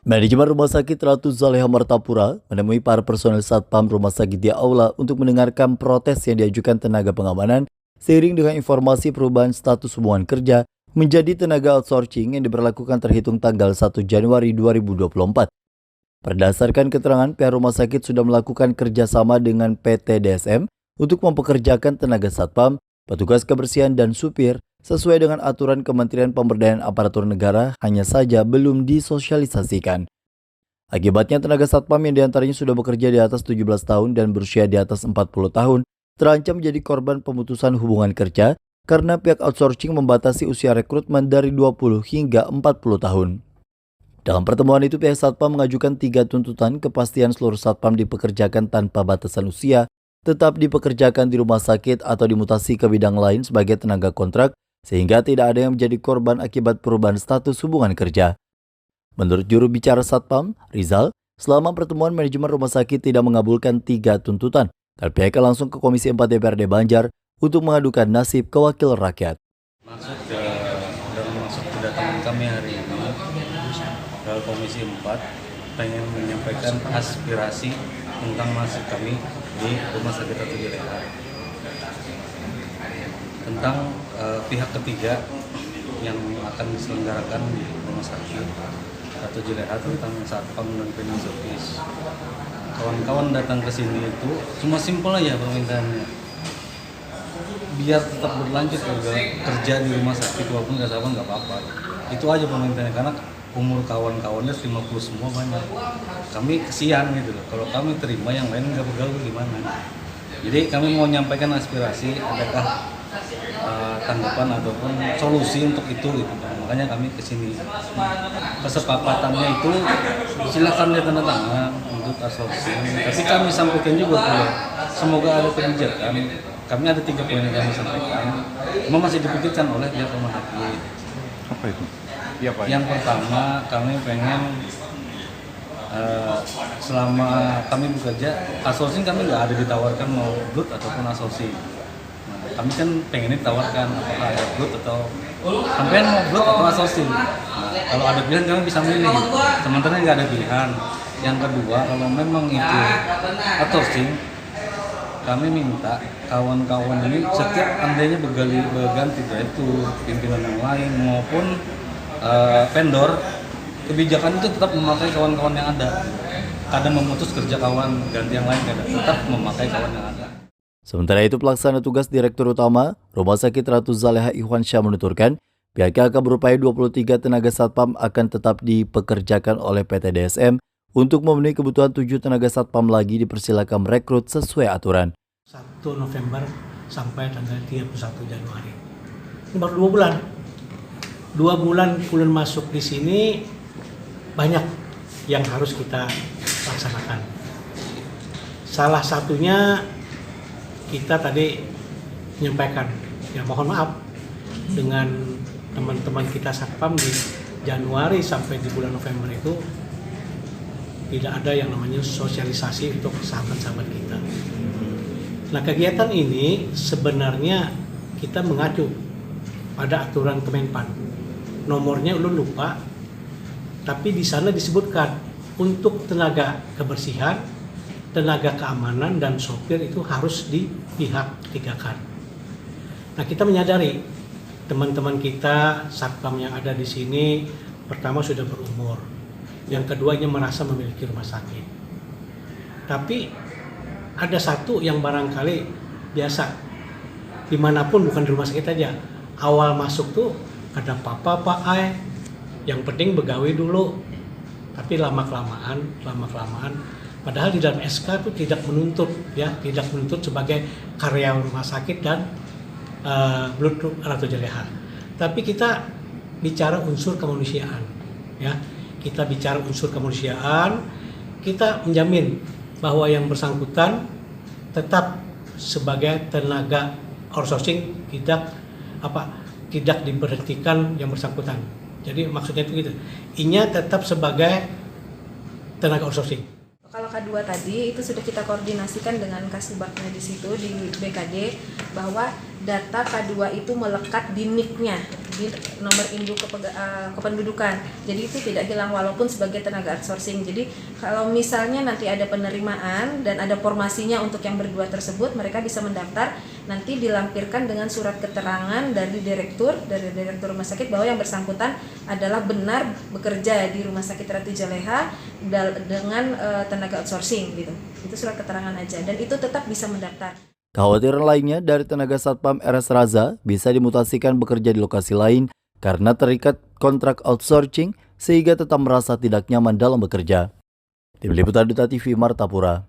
Manajemen Rumah Sakit Ratu Zaleha Martapura menemui para personel Satpam Rumah Sakit di aula untuk mendengarkan protes yang diajukan tenaga pengamanan seiring dengan informasi perubahan status hubungan kerja menjadi tenaga outsourcing yang diberlakukan terhitung tanggal 1 Januari 2024. Berdasarkan keterangan, pihak rumah sakit sudah melakukan kerjasama dengan PT DSM untuk mempekerjakan tenaga Satpam, petugas kebersihan, dan supir sesuai dengan aturan Kementerian Pemberdayaan Aparatur Negara, hanya saja belum disosialisasikan. Akibatnya tenaga Satpam yang diantaranya sudah bekerja di atas 17 tahun dan berusia di atas 40 tahun terancam menjadi korban pemutusan hubungan kerja karena pihak outsourcing membatasi usia rekrutmen dari 20 hingga 40 tahun. Dalam pertemuan itu, pihak Satpam mengajukan 3 tuntutan: kepastian seluruh Satpam dipekerjakan tanpa batasan usia, tetap dipekerjakan di rumah sakit atau dimutasi ke bidang lain sebagai tenaga kontrak, sehingga tidak ada yang menjadi korban akibat perubahan status hubungan kerja. Menurut juru bicara Satpam, Rizal, selama pertemuan manajemen rumah sakit tidak mengabulkan 3 tuntutan, dan pihaknya langsung ke Komisi 4 DPRD Banjar untuk mengadukan nasib ke Wakil Rakyat. Masuk kedatangan kami hari ini dari Komisi 4 pengen menyampaikan aspirasi tentang nasib kami di Rumah Sakit Ratu Zaleha, tentang pihak ketiga yang akan diselenggarakan di Rumah Sakit Ratu Zaleha tentang Satpam dan cleaning service. Kawan-kawan datang ke sini itu cuma simpel aja permintaannya, biar tetap berlanjut kerja di rumah sakit walaupun nggak Satpam nggak apa-apa. Itu aja permintaannya, karena umur kawan-kawannya 50 semua banyak. Kami kesian gitu loh, kalau kami terima yang lain nggak bergaul gimana. Jadi kami mau menyampaikan aspirasi, adakah tanggapan ataupun solusi untuk itu gitu. Makanya kami kesini. Kesepakatannya itu silakan dia tanda tangan untuk outsourcing. Tapi kami sampaikan juga bahwa semoga ada kebijakan. Kami ada 3 poin yang kami sampaikan, cuma masih dipikirkan oleh pihak rumah sakit. Apa itu? Ya, Pak. Yang pertama, kami pengen selama kami bekerja, outsourcing kami nggak ada ditawarkan mau blood ataupun outsourcing. Nah, kami kan pengen ditawarkan apakah ada blood atau sampean mau blood atau outsourcing. Nah, kalau ada pilihan kami bisa milih, sementara nggak ada pilihan. Yang kedua, kalau memang itu outsourcing, kami minta kawan-kawan ini setiap andainya berganti itu pimpinan yang lain maupun vendor, kebijakan itu tetap memakai kawan-kawan yang ada. Kadang memutus kerja kawan, ganti yang lain, kadang tetap memakai kawan yang ada. Sementara itu, pelaksana tugas Direktur Utama Rumah Sakit Ratu Zaleha Ikhwan Syah menuturkan, pihaknya akan berupaya 23 tenaga Satpam akan tetap dipekerjakan oleh PT DSM untuk memenuhi kebutuhan 7 tenaga Satpam lagi dipersilakan merekrut sesuai aturan. 1 November sampai tanggal 31 Januari. Ini baru 2 bulan. 2 bulan bulan masuk di sini, banyak yang harus kita laksanakan. Salah satunya kita tadi menyampaikan, ya mohon maaf dengan teman-teman kita Satpam di Januari sampai di bulan November itu tidak ada yang namanya sosialisasi untuk sahabat-sahabat kita. Nah, kegiatan ini sebenarnya kita mengacu pada aturan Kemenpan. Nomornya ulun lupa, tapi di sana disebutkan untuk tenaga kebersihan, tenaga keamanan, dan sopir itu harus dipihak tigakan. Nah, kita menyadari teman-teman kita Satpam yang ada di sini pertama sudah berumur, yang keduanya merasa memiliki rumah sakit. Tapi ada satu yang barangkali biasa dimanapun, bukan di rumah sakit aja, awal masuk tuh ada papa pak ay, yang penting begawi dulu. Tapi lama-kelamaan padahal di dalam SK itu tidak menuntut sebagai karyawan rumah sakit dan Blood Ratu Zaleha. Tapi kita bicara unsur kemanusiaan, ya. Kita bicara unsur kemanusiaan, kita menjamin bahwa yang bersangkutan tetap sebagai tenaga outsourcing, tidak diberhentikan yang bersangkutan. Jadi maksudnya itu gitu. Inya tetap sebagai tenaga outsourcing. Kalau K2 tadi itu sudah kita koordinasikan dengan Kasubagnya di situ di BKD bahwa data K2 itu melekat di NIK-nya, di nomor induk kependudukan. Jadi itu tidak hilang walaupun sebagai tenaga outsourcing. Jadi kalau misalnya nanti ada penerimaan dan ada formasinya untuk yang berdua tersebut, mereka bisa mendaftar, nanti dilampirkan dengan surat keterangan dari direktur rumah sakit bahwa yang bersangkutan adalah benar bekerja di Rumah Sakit Ratu Jaleha dengan tenaga outsourcing gitu. Itu surat keterangan aja dan itu tetap bisa mendaftar. Kekhawatiran lainnya dari tenaga Satpam RS Raza bisa dimutasikan bekerja di lokasi lain karena terikat kontrak outsourcing sehingga tetap merasa tidak nyaman dalam bekerja. Tim Liputan Duta TV Martapura.